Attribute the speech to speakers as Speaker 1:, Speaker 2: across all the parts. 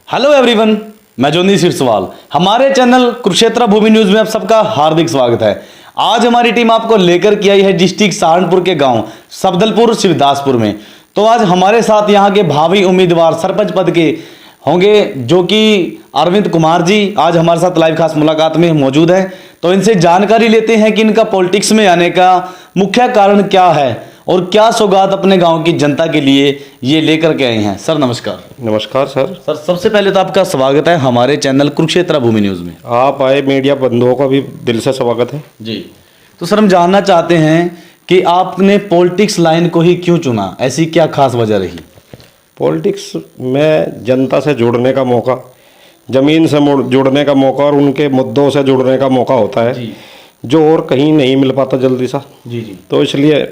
Speaker 1: Hello everyone, मैं ज्योति सिरसवाल। हमारे channel Kurukshetra भूमि news में आप सबका हार्दिक स्वागत है। आज हमारी टीम आपको लेकर के आई है डिस्ट्रिक्ट सहारनपुर के गांव सफदलपुर शिवदासपुर में। तो आज हमारे साथ यहां के भावी उम्मीदवार सरपंच पद के होंगे जो कि अरविंद कुमार जी आज हमारे साथ लाइव खास मुलाकात में मौजूद हैं। तो इनसे जानकारी लेते हैं कि इनका पॉलिटिक्स में आने का मुख्य कारण क्या है और क्या सौगात अपने गांव की जनता के लिए ये लेकर के आए हैं। सर नमस्कार।
Speaker 2: नमस्कार सर।
Speaker 1: सबसे पहले तो आपका स्वागत है हमारे चैनल कुरुक्षेत्र भूमि न्यूज में।
Speaker 2: आप आए, मीडिया बंधुओं का भी दिल से स्वागत है
Speaker 1: जी। तो सर हम जानना चाहते हैं कि आपने पॉलिटिक्स लाइन को ही क्यों चुना, ऐसी क्या खास वजह रही?
Speaker 2: पॉलिटिक्स में जनता से जुड़ने का मौका, ज़मीन से जुड़ने का मौका और उनके मुद्दों से जुड़ने का मौका होता है
Speaker 1: जी।
Speaker 2: जो और कहीं नहीं मिल पाता जल्दी सा।
Speaker 1: जी जी।
Speaker 2: तो इसलिए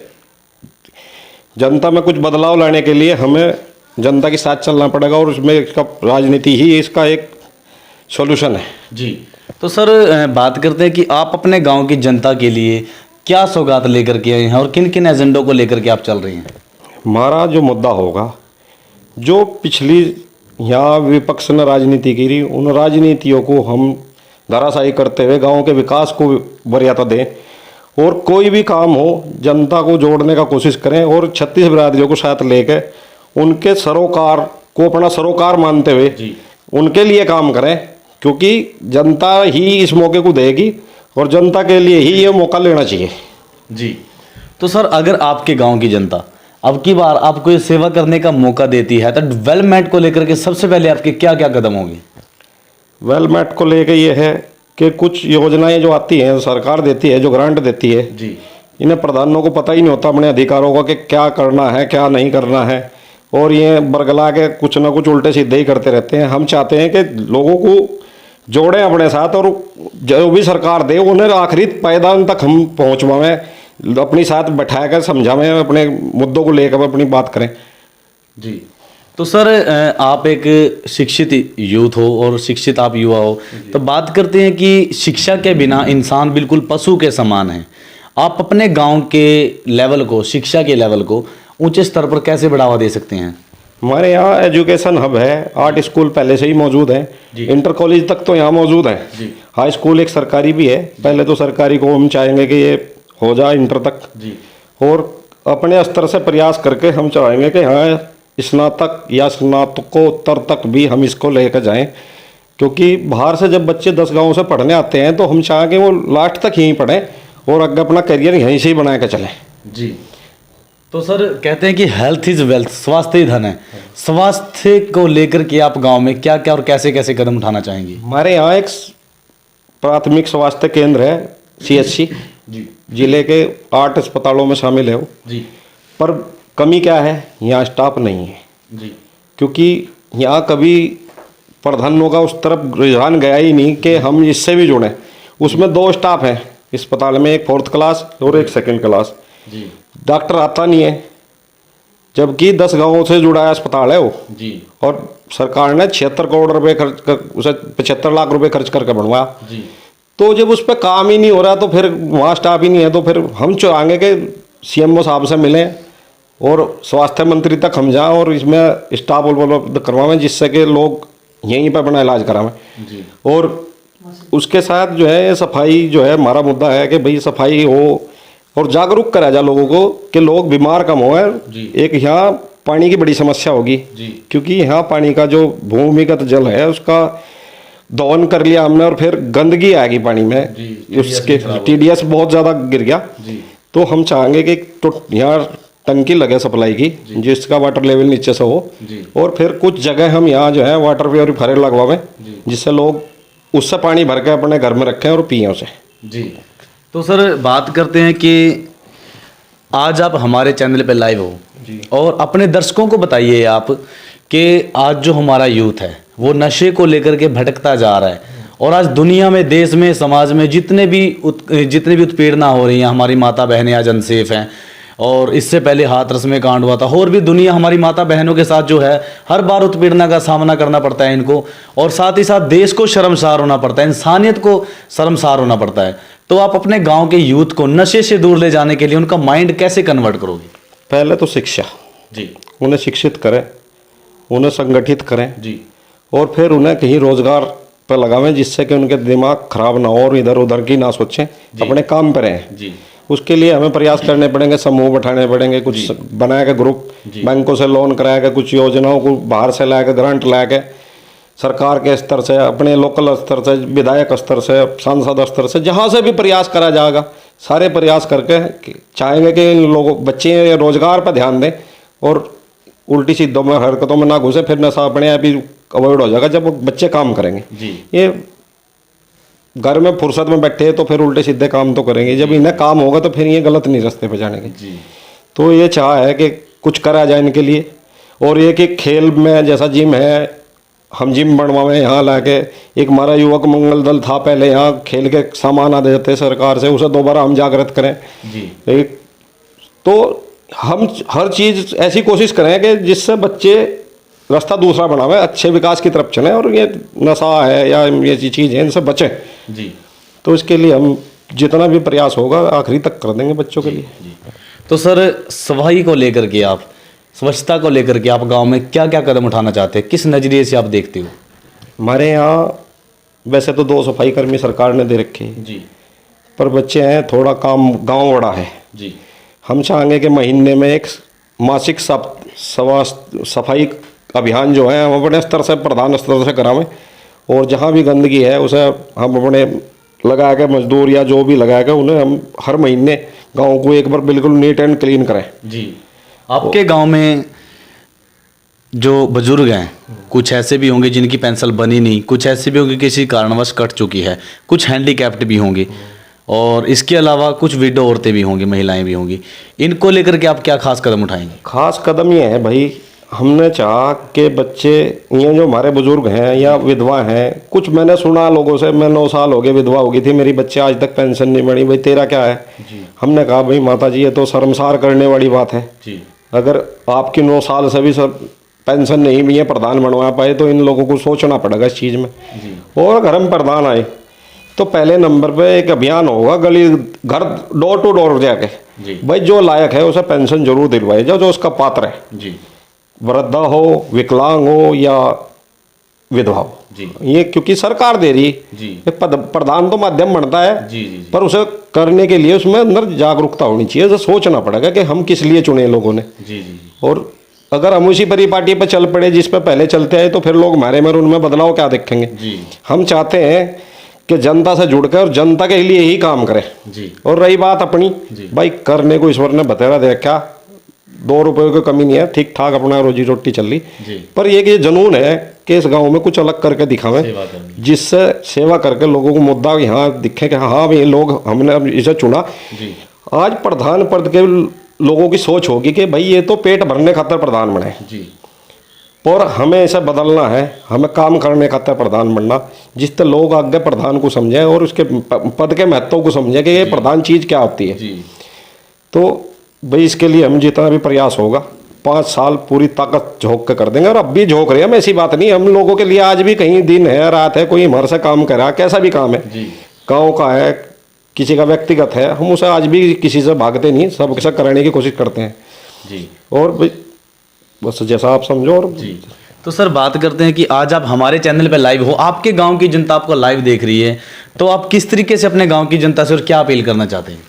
Speaker 2: जनता में कुछ बदलाव लाने के लिए हमें जनता के साथ चलना पड़ेगा और उसमें इसका राजनीति ही इसका एक सॉल्यूशन है।
Speaker 1: जी। तो सर बात करते हैं कि आप अपने गांव की जनता के लिए क्या सौगात लेकर के आए हैं और किन किन एजेंडों को लेकर के आप चल रही हैं?
Speaker 2: हमारा जो मुद्दा होगा, जो पिछली यहाँ विपक्ष ने राजनीति की, उन राजनीतियों को हम धराशायी करते हुए गांव के विकास को वरीयता दें और कोई भी काम हो जनता को जोड़ने का कोशिश करें और 36 बिरादरियों को साथ लेकर उनके सरोकार को अपना सरोकार मानते हुए उनके लिए काम करें, क्योंकि जनता ही इस मौके को देगी और जनता के लिए ही ये मौका लेना चाहिए। जी।
Speaker 1: तो सर अगर आपके गांव की जनता अब की बार आपको ये सेवा करने का मौका देती है तो डेवलपमेंट को लेकर के सबसे पहले आपके क्या क्या कदम होंगे?
Speaker 2: डेवलपमेंट को लेकर ये है कि कुछ योजनाएं जो आती हैं सरकार देती है, जो ग्रांट देती है
Speaker 1: जी,
Speaker 2: इन्हें प्रधानों को पता ही नहीं होता अपने अधिकारों का कि क्या करना है क्या नहीं करना है, और ये बरगला के कुछ ना कुछ उल्टे सीधे ही करते रहते हैं। हम चाहते हैं कि लोगों को जोड़ें अपने साथ और जो भी सरकार दे उन्हें आखिरी पायदान तक हम पहुँचवाएँ, अपनी साथ बैठा कर समझावें, अपने मुद्दों को लेकर अपनी बात करें।
Speaker 1: जी। तो सर आप एक शिक्षित यूथ हो और शिक्षित आप युवा हो, तो बात करते हैं कि शिक्षा के बिना इंसान बिल्कुल पशु के समान है। आप अपने गांव के लेवल को, शिक्षा के लेवल को ऊंचे स्तर पर कैसे बढ़ावा दे सकते हैं?
Speaker 2: हमारे यहाँ एजुकेशन हब है, आर्ट स्कूल पहले से ही मौजूद है, इंटर कॉलेज तक तो यहाँ मौजूद है, हाई स्कूल एक सरकारी भी है। पहले तो सरकारी को हम चाहेंगे कि ये हो जाए इंटर तक जी, और अपने स्तर से प्रयास करके हम चाहेंगे कि हाँ स्नातक या स्नातकोत्तर तक भी हम इसको लेकर जाएं, क्योंकि बाहर से जब बच्चे 10 गाँव से पढ़ने आते हैं तो हम चाहेंगे वो लास्ट तक यहीं पढ़ें और आगे अपना करियर यहीं से ही बना के चलें।
Speaker 1: जी। तो सर कहते हैं कि हेल्थ इज वेल्थ, स्वास्थ्य ही धन है। स्वास्थ्य को लेकर के आप गांव में क्या क्या और कैसे कैसे कदम उठाना चाहेंगे?
Speaker 2: हमारे यहाँ एक प्राथमिक स्वास्थ्य केंद्र है, CHC जी, जिले के 8 अस्पतालों में शामिल है वो जी, पर कमी क्या है, यहाँ स्टाफ नहीं है जी, क्योंकि यहाँ कभी प्रधानों का उस तरफ रुझान गया ही नहीं कि हम इससे भी जुड़ें। उसमें 2 स्टाफ हैं अस्पताल में, एक 4th क्लास और एक 2nd क्लास जी। डॉक्टर आता नहीं है, जबकि 10 गाँवों से जुड़ा अस्पताल है वो जी, और सरकार ने 76 करोड़ रुपए खर्च कर उसे 75 लाख रुपए खर्च करके बनवाया जी। तो जब उस पर काम ही नहीं हो रहा तो फिर वहाँ स्टाफ ही नहीं है, तो फिर हम चाहेंगे कि CMO साहब से मिलें और स्वास्थ्य मंत्री तक हम जाएं और इसमें स्टाफ उपलब्ध करवाएं, जिससे कि लोग यहीं पर अपना इलाज करावें जी। और उसके साथ जो है सफाई जो है हमारा मुद्दा है कि भाई सफाई हो और जागरूक करा जाए लोगों को कि लोग बीमार कम हो। एक यहाँ पानी की बड़ी समस्या होगी जी, क्योंकि यहाँ पानी का जो भूमिगत जल है उसका दोहन कर लिया हमने और फिर गंदगी आएगी पानी में जी, उसके TDS बहुत ज़्यादा गिर गया जी। तो हम चाहेंगे कि तो यहाँ टंकी लगे सप्लाई की जिसका वाटर लेवल नीचे से हो जी, और फिर कुछ जगह हम यहाँ जो है वाटर प्योरीफायर लगवाएं जिससे लोग उससे पानी भर के अपने घर में रखें और पिए उसे जी।
Speaker 1: तो सर बात करते हैं कि आज आप हमारे चैनल पे लाइव हो जी, और अपने दर्शकों को बताइए आप कि आज जो हमारा यूथ है वो नशे को लेकर के भटकता जा रहा है, और आज दुनिया में, देश में, समाज में जितने भी उत्पीड़ना हो रही हैं, हमारी माता बहनें आज अनसेफ हैं, और इससे पहले हाथरस में कांड हुआ था, और भी दुनिया हमारी माता बहनों के साथ जो है हर बार उत्पीड़ना का सामना करना पड़ता है इनको, और साथ ही साथ देश को शर्मसार होना पड़ता है, इंसानियत को शर्मसार होना पड़ता है। तो आप अपने गांव के यूथ को नशे से दूर ले जाने के लिए उनका माइंड कैसे कन्वर्ट करोगे?
Speaker 2: पहले तो शिक्षा जी, उन्हें शिक्षित करें, उन्हें संगठित करें जी, और फिर उन्हें कहीं रोजगार पर लगावें, जिससे कि उनके दिमाग खराब ना हो और इधर उधर की ना सोचें, अपने काम पर रहें।
Speaker 1: जी।
Speaker 2: उसके लिए हमें प्रयास करने पड़ेंगे, समूह बैठाने पड़ेंगे, कुछ बनाए के ग्रुप, बैंकों से लोन कराया के, कुछ योजनाओं को बाहर से लाया के, ग्रांट लाया के, सरकार के स्तर से, अपने लोकल स्तर से, विधायक स्तर से, सांसद स्तर से, जहाँ से भी प्रयास करा जाएगा, सारे प्रयास करके चाहेंगे कि इन लोगों बच्चे रोजगार पर ध्यान दें और उल्टी सीधों में हरकतों में ना घुसे, फिर नशा अपने आप ही अवॉइड हो जाएगा जब वो बच्चे काम करेंगे। ये घर में फुर्सत में बैठे तो फिर उल्टे सीधे काम तो करेंगे, जब इन्हें काम होगा तो फिर ये गलत नहीं रास्ते पे जानेंगे। तो ये चाह है कि कुछ करा जाए इनके लिए। और ये कि खेल में जैसा जिम है, हम जिम बनवाएं यहाँ लाके, एक हमारा युवक मंगल दल था पहले, यहाँ खेल के सामान आ देते सरकार से, उसे दोबारा हम जागृत करें। एक तो हम हर चीज़ ऐसी कोशिश करें कि जिससे बच्चे रास्ता दूसरा बनावे, अच्छे विकास की तरफ चलें और ये नशा है या ये चीज़ है इनसे बचें।
Speaker 1: जी।
Speaker 2: तो इसके लिए हम जितना भी प्रयास होगा आखिरी तक कर देंगे बच्चों के लिए।
Speaker 1: तो सर, सफाई को लेकर के आप, स्वच्छता को लेकर के आप गांव में क्या क्या कदम उठाना चाहते हैं, किस नज़रिए से आप देखते हो?
Speaker 2: हमारे यहाँ वैसे तो 2 सफाई कर्मी सरकार ने दे रखे हैं
Speaker 1: जी,
Speaker 2: पर बच्चे हैं, थोड़ा काम गांव बड़ा है
Speaker 1: जी।
Speaker 2: हम चाहेंगे कि महीने में एक मासिक सफाई अभियान जो है हम अपने स्तर से, प्रधान स्तर से करावें, और जहाँ भी गंदगी है उसे हम अपने लगा के मजदूर या जो भी लगा के उन्हें हम हर महीने गांव को एक बार बिल्कुल नीट एंड क्लीन करें।
Speaker 1: जी। आपके गांव में जो बुजुर्ग हैं, कुछ ऐसे भी होंगे जिनकी पेंशन बनी नहीं, कुछ ऐसे भी होंगे किसी कारणवश कट चुकी है, कुछ हैंडीकैप्ड भी होंगे, और इसके अलावा कुछ विडो औरतें भी होंगी, महिलाएं भी होंगी। इनको लेकर के आप क्या खास कदम उठाएंगे?
Speaker 2: खास कदम ये है भाई, हमने चाहा कि बच्चे ये जो हमारे बुजुर्ग हैं या विधवा हैं, कुछ मैंने सुना लोगों से, मैं 9 साल हो गए विधवा हो गई थी मेरी, बच्चे आज तक पेंशन नहीं बनी, भाई तेरा क्या है? हमने कहा भाई माता जी ये तो शर्मसार करने वाली बात है जी। अगर आपकी 9 साल से भी सब पेंशन नहीं भी है, प्रधान बनवा पाए, तो इन लोगों को सोचना पड़ेगा इस चीज़ में जी। और अगर हम प्रधान आए तो पहले नंबर पे एक अभियान होगा, गली घर डोर टू डोर जाके भाई जो लायक है उसे पेंशन जरूर दिलवाए जाओ, जो उसका पात्र है जी। वृद्धा हो, विकलांग हो या विधवा हो जी। ये क्योंकि सरकार दे रही जी। प्रधान तो माध्यम बनता है जी, जी, जी। पर उसे करने के लिए उसमें अंदर जागरूकता होनी चाहिए, उसे सोचना पड़ेगा कि हम किस लिए चुने लोगों ने जी, जी। और अगर हम उसी परिपाटी पे चल पड़े जिस पे पहले चलते आए तो फिर लोग हमारे में उनमें बदलाव क्या देखेंगे जी। हम चाहते हैं कि जनता से जुड़कर और जनता के लिए ही काम करें जी। और रही बात अपनी भाई, करने को ईश्वर ने बतेरा दे रखा, 2 रुपये की कमी नहीं है, ठीक ठाक अपना रोजी रोटी चल रही, पर ये कि जनून है कि इस गांव में कुछ अलग करके दिखावें, जिससे सेवा करके लोगों को मुद्दा यहाँ दिखे कि हाँ भाई लोग हमने इसे चुना। आज प्रधान पद के लोगों की सोच होगी कि भाई ये तो पेट भरने खातर प्रधान बने जी। और हमें इसे बदलना है, हमें काम करने खातर प्रधान बनना, जिससे लोग आगे प्रधान को समझें और उसके पद के महत्व को समझें कि ये प्रधान चीज़ क्या होती है जी। तो भाई इसके लिए हम जितना भी प्रयास होगा 5 साल पूरी ताकत झोंक के कर देंगे, और अब भी झोंक रहे हैं हम, ऐसी बात नहीं। हम लोगों के लिए आज भी कहीं दिन है रात है, कोई हमारे से काम कर रहा है, कैसा भी काम है, गाँव का है, किसी का व्यक्तिगत है, हम उसे आज भी किसी से भागते नहीं, सबके साथ कराने की कोशिश करते हैं जी। और भाई बस जैसा आप समझो। और जी।
Speaker 1: तो सर बात करते हैं कि आज आप हमारे चैनल पे लाइव हो, आपके गांव की जनता आपको लाइव देख रही है, तो आप किस तरीके से अपने गांव की जनता से और क्या अपील करना चाहते हैं?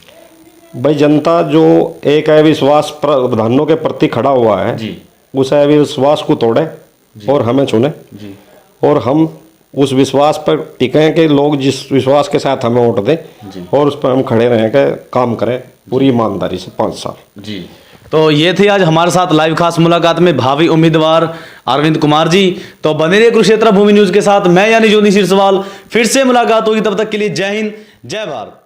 Speaker 2: भाई जनता जो एक अविश्वास प्रधानों के प्रति खड़ा हुआ है जी, उस अविश्वास को तोड़े और हमें चुने जी। और हम उस विश्वास पर टिके कि लोग जिस विश्वास के साथ हमें वोट दें और उस पर हम खड़े रहें कि काम करें पूरी ईमानदारी से 5 साल जी।
Speaker 1: तो ये थे आज हमारे साथ लाइव खास मुलाकात में भावी उम्मीदवार अरविंद कुमार जी। तो बने रहिए कुरुक्षेत्र भूमि न्यूज के साथ, मैं यानी ज्योति सिरसवाल, फिर से मुलाकात होगी, तब तक के लिए जय हिंद, जय भारत।